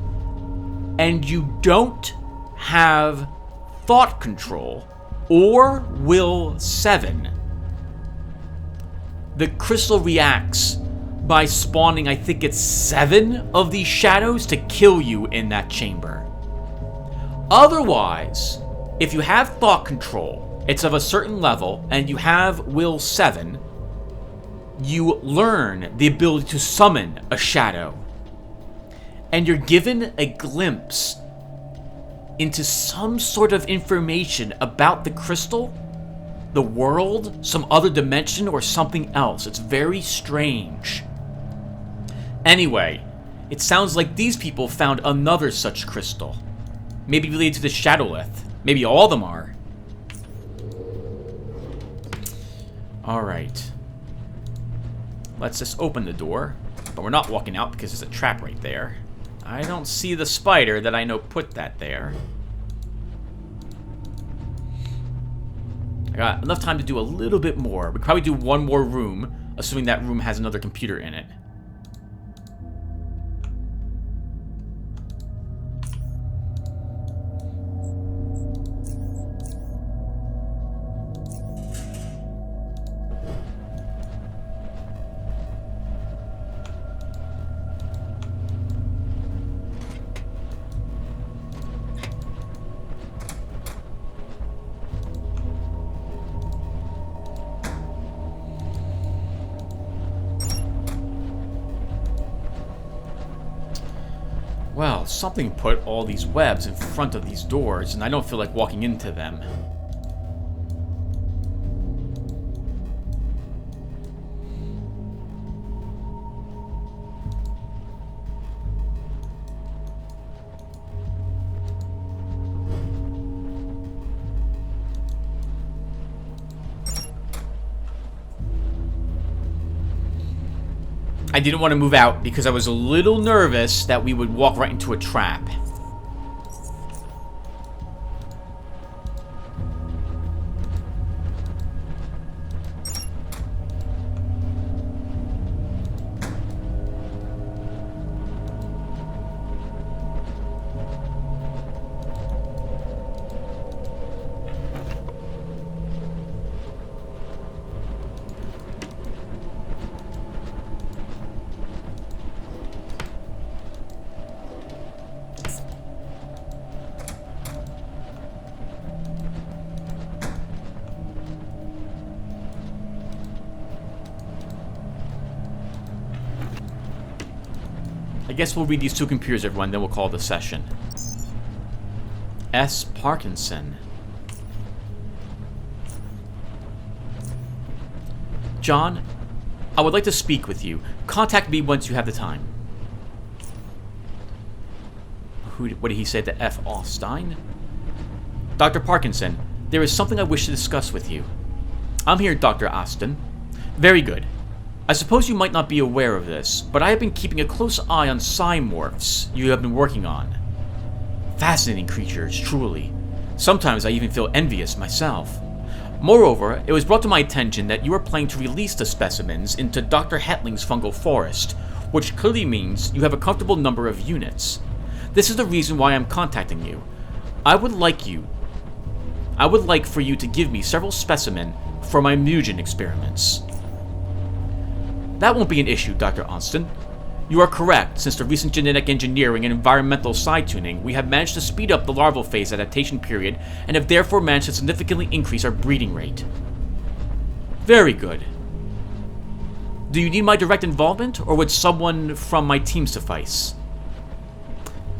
and you don't have thought control, or will 7, the crystal reacts by spawning, I think it's 7 of these shadows to kill you in that chamber. Otherwise, if you have thought control, it's of a certain level, and you have will 7, you learn the ability to summon a shadow. And you're given a glimpse into some sort of information about the crystal, the world, some other dimension, or something else. It's very strange. Anyway, it sounds like these people found another such crystal. Maybe related to the Shadowlith. Maybe all of them are. Alright. Let's just open the door. But we're not walking out because there's a trap right there. I don't see the spider that I know put that there. I got enough time to do a little bit more. We could probably do one more room, assuming that room has another computer in it. Well, something put all these webs in front of these doors, and I don't feel like walking into them. I didn't want to move out because I was a little nervous that we would walk right into a trap. I guess we'll read these 2 computers, everyone, then we'll call the session. S. Parkinson. John, I would like to speak with you. Contact me once you have the time. What did he say to F. Austin? Dr. Parkinson, there is something I wish to discuss with you. I'm here, Dr. Austin. Very good. I suppose you might not be aware of this, but I have been keeping a close eye on psimorphs you have been working on. Fascinating creatures, truly. Sometimes I even feel envious myself. Moreover, it was brought to my attention that you are planning to release the specimens into Dr. Hetling's fungal forest, which clearly means you have a comfortable number of units. This is the reason why I'm contacting you. I would like for you to give me several specimens for my mutagen experiments. That won't be an issue, Dr. Austin. You are correct. Since the recent genetic engineering and environmental side-tuning, we have managed to speed up the larval phase adaptation period and have therefore managed to significantly increase our breeding rate. Very good. Do you need my direct involvement, or would someone from my team suffice?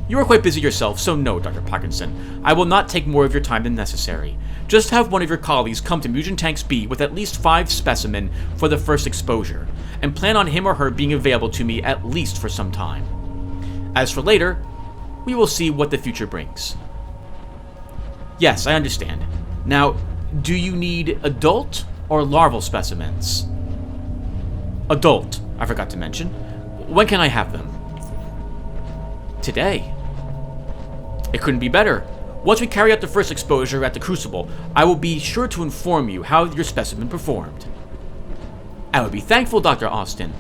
You are quite busy yourself, so no, Dr. Parkinson. I will not take more of your time than necessary. Just have one of your colleagues come to Mugen Tanks B with at least 5 specimens for the first exposure, and plan on him or her being available to me at least for some time. As for later, we will see what the future brings. Yes, I understand. Now, do you need adult or larval specimens? Adult, I forgot to mention. When can I have them? Today. It couldn't be better. Once we carry out the first exposure at the Crucible, I will be sure to inform you how your specimen performed. I would be thankful, Dr. Austin.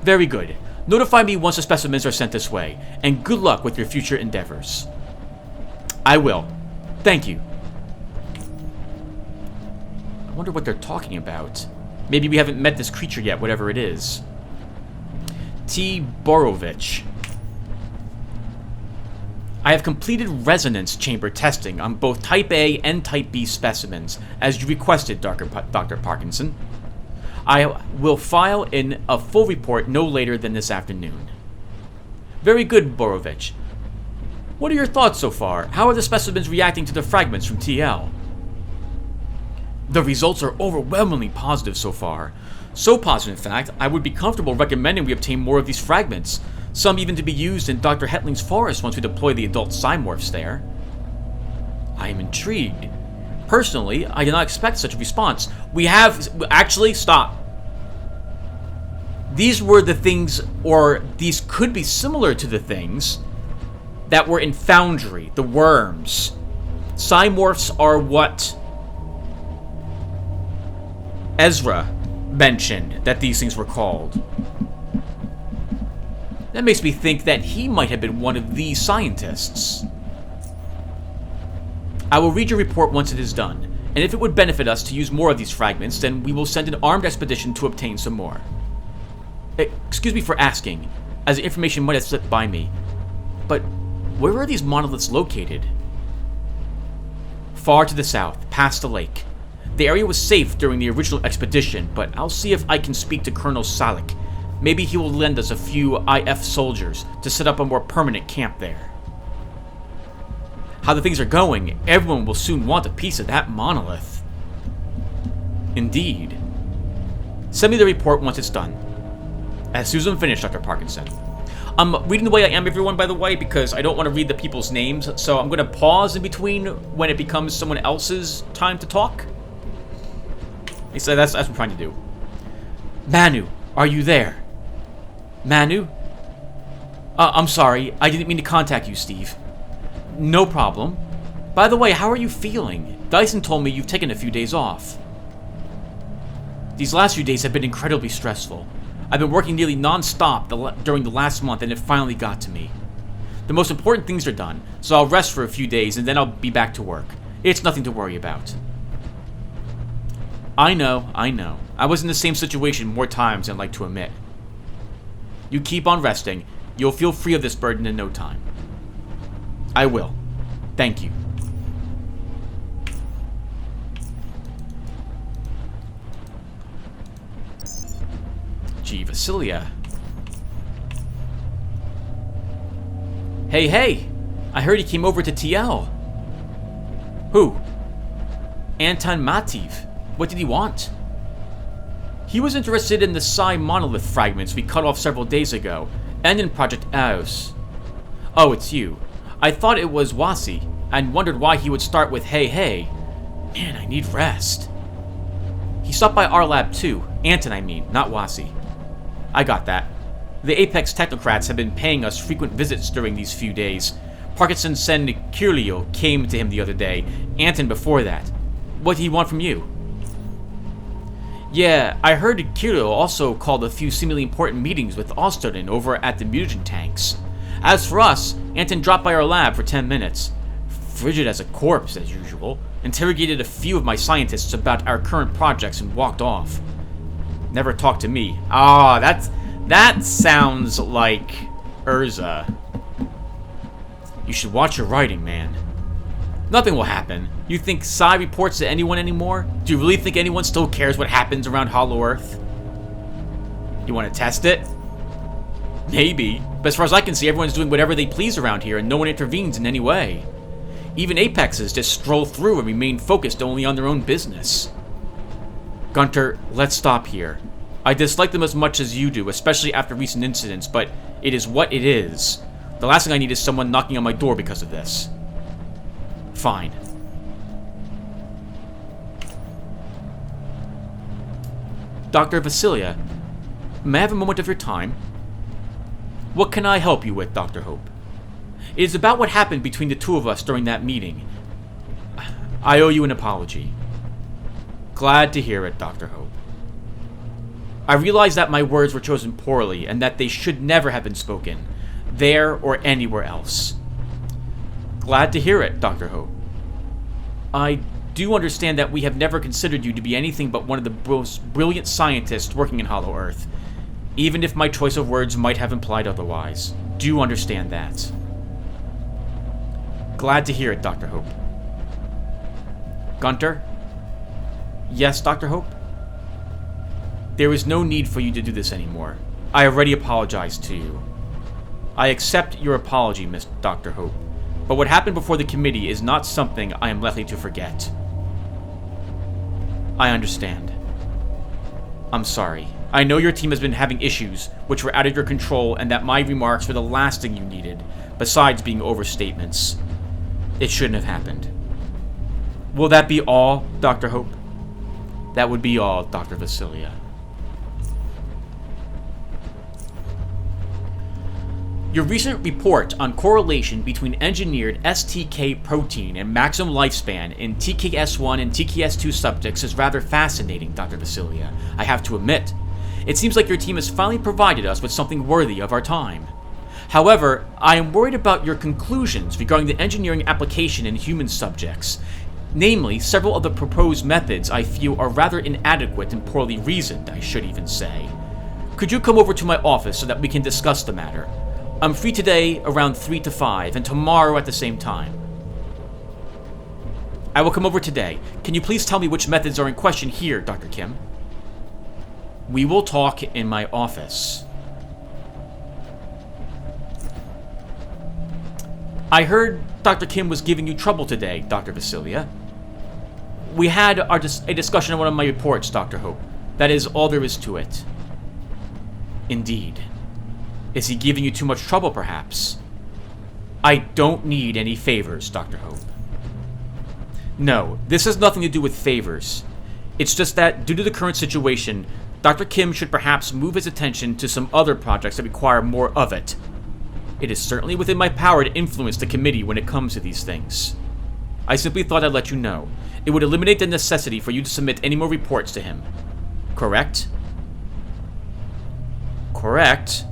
Very good. Notify me once the specimens are sent this way, and good luck with your future endeavors. I will. Thank you. wonder what they're talking about. Maybe we haven't met this creature yet, whatever it is. T. Borovich. I have completed resonance chamber testing on both Type A and Type B specimens, as you requested, Dr. Parkinson. I will file in a full report no later than this afternoon. Very good, Borovich. What are your thoughts so far? How are the specimens reacting to the fragments from TL? The results are overwhelmingly positive so far. So positive, in fact, I would be comfortable recommending we obtain more of these fragments, some even to be used in Dr. Hetling's forest once we deploy the adult Cymorphs there. I am intrigued. Personally, I did not expect such a response. We have... Actually, stop. These were the things, or these could be similar to the things that were in Foundry, the worms. Cymorphs are what Ezra mentioned that these things were called. That makes me think that he might have been one of these scientists. I will read your report once it is done, and if it would benefit us to use more of these fragments, then we will send an armed expedition to obtain some more. Excuse me for asking, as the information might have slipped by me, but where are these monoliths located? Far to the south, past the lake. The area was safe during the original expedition, but I'll see if I can speak to Colonel Salik. Maybe he will lend us a few IF soldiers to set up a more permanent camp there. How the things are going, everyone will soon want a piece of that monolith. Indeed. Send me the report once it's done. As soon as I'm finished, Dr. Parkinson. I'm reading the way I am, everyone, by the way, because I don't want to read the people's names, so I'm going to pause in between when it becomes someone else's time to talk. So that's what I'm trying to do. Manu, are you there? Manu? I'm sorry, I didn't mean to contact you, Steve. No problem. By the way, how are you feeling? Dyson told me you've taken a few days off. These last few days have been incredibly stressful. I've been working nearly non-stop during the last month, and it finally got to me. The most important things are done, so I'll rest for a few days, and then I'll be back to work. It's nothing to worry about. I know. I was in the same situation more times than I'd like to admit. You keep on resting. You'll feel free of this burden in no time. I will. Thank you. Gee, Vasilia. Hey! I heard he came over to TL. Who? Anton Mativ. What did he want? He was interested in the Psi monolith fragments we cut off several days ago, and in Project Aos. Oh, it's you. I thought it was Wasi, and wondered why he would start with hey. Man, I need rest. He stopped by our lab too. Anton, I mean, not Wasi. I got that. The Apex technocrats have been paying us frequent visits during these few days. Parkinson Sen Kirlio came to him the other day, Anton before that. What did he want from you? Yeah, I heard Kirlio also called a few seemingly important meetings with Osterden over at the mutagen tanks. As for us, Anton dropped by our lab for 10 minutes. Frigid as a corpse, as usual. Interrogated a few of my scientists about our current projects and walked off. Never talked to me. That sounds like Urza. You should watch your writing, man. Nothing will happen. You think Psi reports to anyone anymore? Do you really think anyone still cares what happens around Hollow Earth? You want to test it? Maybe. But as far as I can see, everyone's doing whatever they please around here and no one intervenes in any way. Even Apexes just stroll through and remain focused only on their own business. Gunter, let's stop here. I dislike them as much as you do, especially after recent incidents, but it is what it is. The last thing I need is someone knocking on my door because of this. Fine. Dr. Vasilia, may I have a moment of your time? What can I help you with, Dr. Hope? It is about what happened between the two of us during that meeting. I owe you an apology. Glad to hear it, Dr. Hope. I realize that my words were chosen poorly and that they should never have been spoken, there or anywhere else. Glad to hear it, Dr. Hope. I do understand that we have never considered you to be anything but one of the most brilliant scientists working in Hollow Earth, even if my choice of words might have implied otherwise. Do understand that. Glad to hear it, Dr. Hope. Gunter? Yes, Dr. Hope? There is no need for you to do this anymore. I already apologized to you. I accept your apology, Miss Dr. Hope, but what happened before the committee is not something I am likely to forget. I understand. I'm sorry. I know your team has been having issues which were out of your control, and that my remarks were the last thing you needed, besides being overstatements. It shouldn't have happened. Will that be all, Dr. Hope? That would be all, Dr. Vasilia. Your recent report on correlation between engineered STK protein and maximum lifespan in TKS1 and TKS2 subjects is rather fascinating, Dr. Vasilia, I have to admit. It seems like your team has finally provided us with something worthy of our time. However, I am worried about your conclusions regarding the engineering application in human subjects. Namely, several of the proposed methods I feel are rather inadequate and poorly reasoned, I should even say. Could you come over to my office so that we can discuss the matter? I'm free today around 3 to 5, and tomorrow at the same time. I will come over today. Can you please tell me which methods are in question here, Dr. Kim? We will talk in my office. I heard Dr. Kim was giving you trouble today, Dr. Vasilia. We had a discussion on one of my reports, Dr. Hope. That is all there is to it. Indeed. Is he giving you too much trouble, perhaps? I don't need any favors, Dr. Hope. No, this has nothing to do with favors. It's just that, due to the current situation, Dr. Kim should perhaps move his attention to some other projects that require more of it. It is certainly within my power to influence the committee when it comes to these things. I simply thought I'd let you know. It would eliminate the necessity for you to submit any more reports to him. Correct? Correct.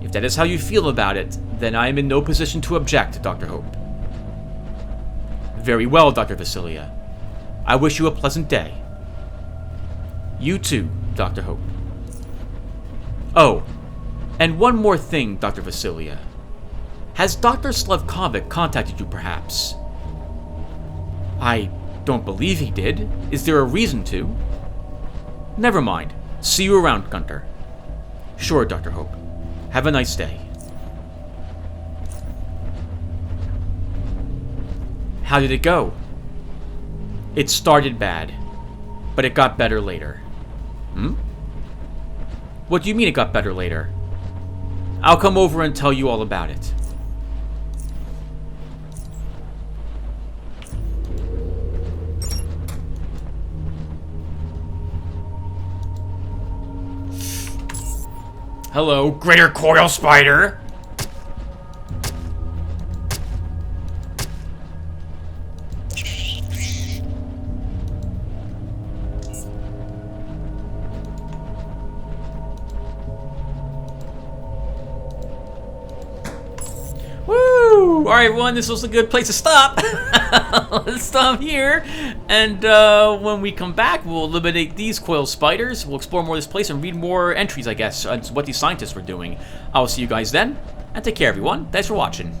If that is how you feel about it, then I am in no position to object, Dr. Hope. Very well, Dr. Vasilia. I wish you a pleasant day. You too, Dr. Hope. Oh, and one more thing, Dr. Vasilia. Has Dr. Slavkovic contacted you, perhaps? I don't believe he did. Is there a reason to? Never mind. See you around, Gunter. Sure, Dr. Hope. Have a nice day. How did it go? It started bad, but it got better later. What do you mean it got better later? I'll come over and tell you all about it. Hello, Greater Coil Spider! Woo! Alright everyone, this was a good place to stop. Let's stop here. And when we come back, we'll eliminate these coil spiders. We'll explore more of this place and read more entries, I guess, on what these scientists were doing. I will see you guys then, and take care everyone. Thanks for watching.